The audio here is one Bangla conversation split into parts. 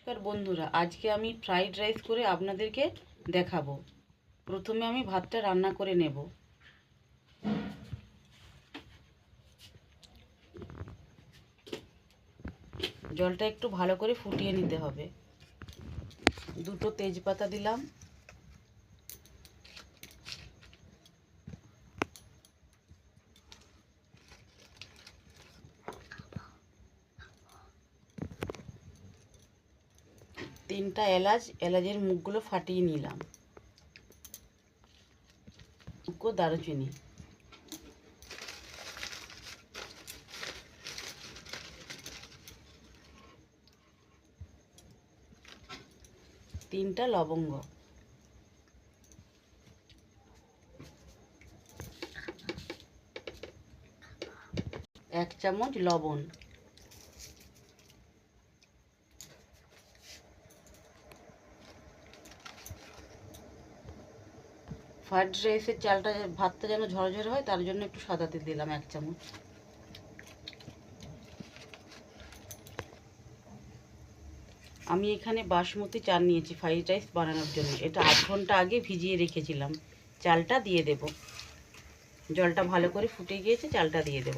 নমস্কার বন্ধুরা, আজকে আমি ফ্রাইড রাইস করে আপনাদেরকে দেখাবো। প্রথমে আমি ভাতটা রান্না করে নেব। জলটা একটু ভালো করে ফুটিয়ে নিতে হবে। দুটো তেজপাতা দিলাম, তিনটা এলাচ, এলাচের মুখগুলো ফাটিয়ে নিলাম, দুটো দারুচিনি, তিনটা লবঙ্গ, এক চামচ লবণ, ফ্রাইড রাইসের চালটা ভাতটা যেন ঝরঝরে হয় তার জন্য একটু সাদা তেল দিলাম এক চামচ। আমি এখানে বাসমতি চাল নিয়েছি ফ্রাইড রাইস বানানোর জন্য। এটা 8 ঘন্টা আগে ভিজিয়ে রেখেছিলাম। চালটা দিয়ে দেব। জলটা ভালো করে ফুটে গিয়েছে, চালটা দিয়ে দেব।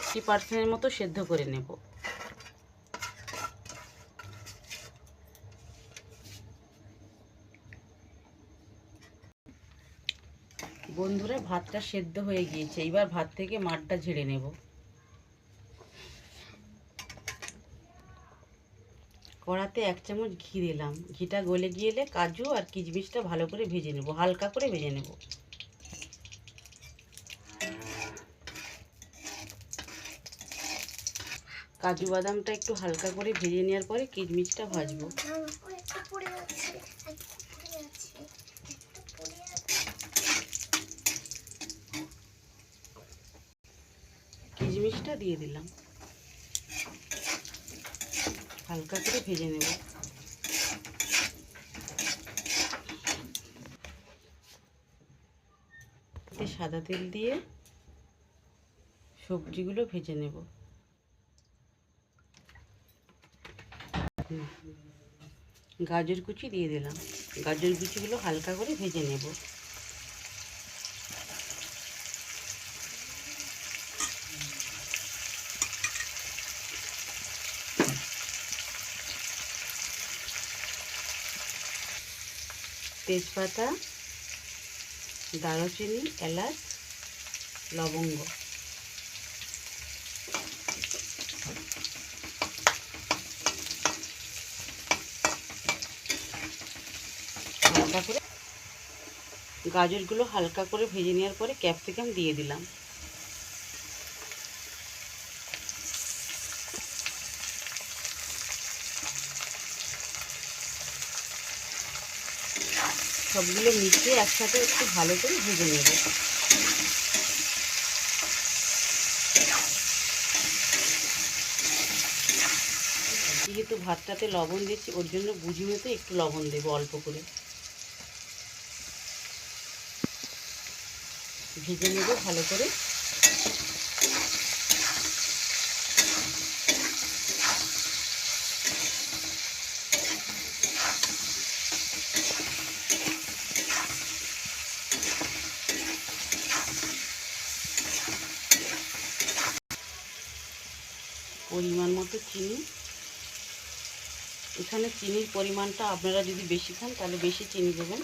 কি পার্সেন্টের মতো সেদ্ধ করে নেব। বন্ধুরা, ভাতটা সেদ্ধ হয়ে গিয়েছে। এবার ভাত থেকে মাড়টা ঝেড়ে নেব। কড়াতে 1 চামচ ঘি দিলাম। ঘিটা গলে গিয়েলে কাজু আর কিশমিশটা ভালো করে ভেজে নেব, হালকা করে ভেজে নেব। কাজু বাদামটা একটু হালকা করে ভেজে নেওয়ার পরে কিশমিশটা ভাজবো। কিশমিশটা দিয়ে দিলাম, হালকা করে ভেজে নেব। সাদা তেল দিয়ে সবজিগুলো ভেজে নেব। গাজর কুচি দিয়ে দিলাম। গাজর কুচিগুলো হালকা করে ভেজে নেব। তেজপাতা, দারুচিনি, এলাচ, লবঙ্গ, হালকা করে গাজরগুলো হালকা করে ভেজে নেওয়ার পরে ক্যাপসিকাম দিয়ে দিলাম। সবগুলো মিশিয়ে একসাথে একটু ভালো করে ভেজে নেব। যেহেতু ভাতটাতে লবণ দিচ্ছি, ওর জন্য বুঝি মতো একটু লবণ দেবো, অল্প করে ভেজে নেব ভালো করে। পরিমাণ মতো চিনি। এখানে চিনির পরিমাণটা আপনারা যদি বেশি খান তাহলে বেশি চিনি দেবেন।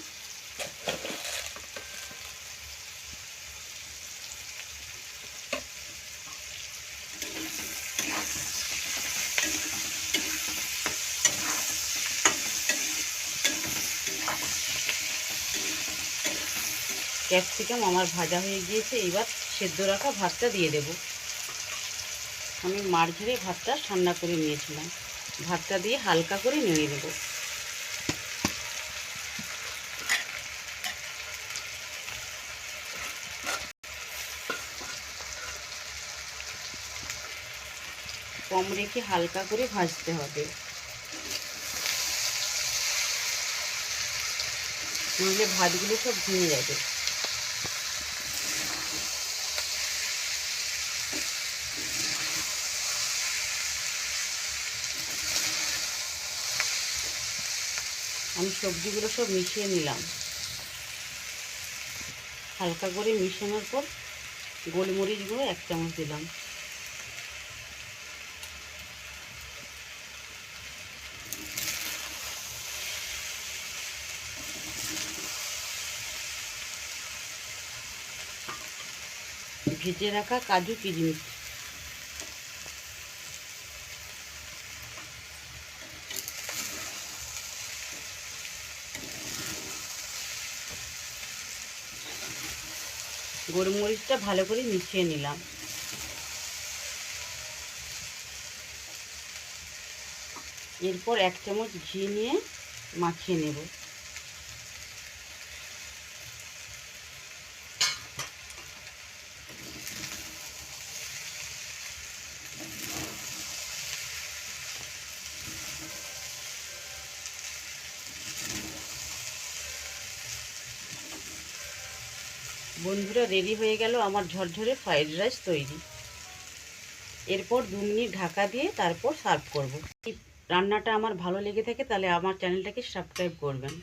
ক্যাপসিকাম আমার ভাজা হয়ে গিয়েছে। এবার সেদ্ধ রাখা ভাতটা দিয়ে দেব। আমি মাড় ঝেড়ে ভাতটা ঠান্ডা করে নিয়েছিলাম। ভাতটা দিয়ে হালকা করে নেড়ে দেব। কম রেখে হালকা করে ভাজতে হবে, নইলে ভাতগুলো সব ভেঙে যাবে। আমি সবজিগুলো সব মিশিয়ে নিলাম। হালকা করে মিশানোর পর গোলমরিচ গুঁড়ো 1 চামচ দিলাম। ভেজে রাখা কাজু কিশমিশ গোলমরিচটা ভালো করে মিশিয়ে নিলাম। এরপর 1 চামচ ঘি নিয়ে মাখিয়ে নেব। বন্ধুরা, রেডি হয়ে গেল আমার ঝরঝরে ফ্রাইড রাইস তৈরি। এরপর 2 মিনিট ঢাকা দিয়ে তারপর সার্ভ করব। রান্নাটা আমার ভালো লেগে থাকে তাহলে আমার চ্যানেলটাকে সাবস্ক্রাইব করবেন।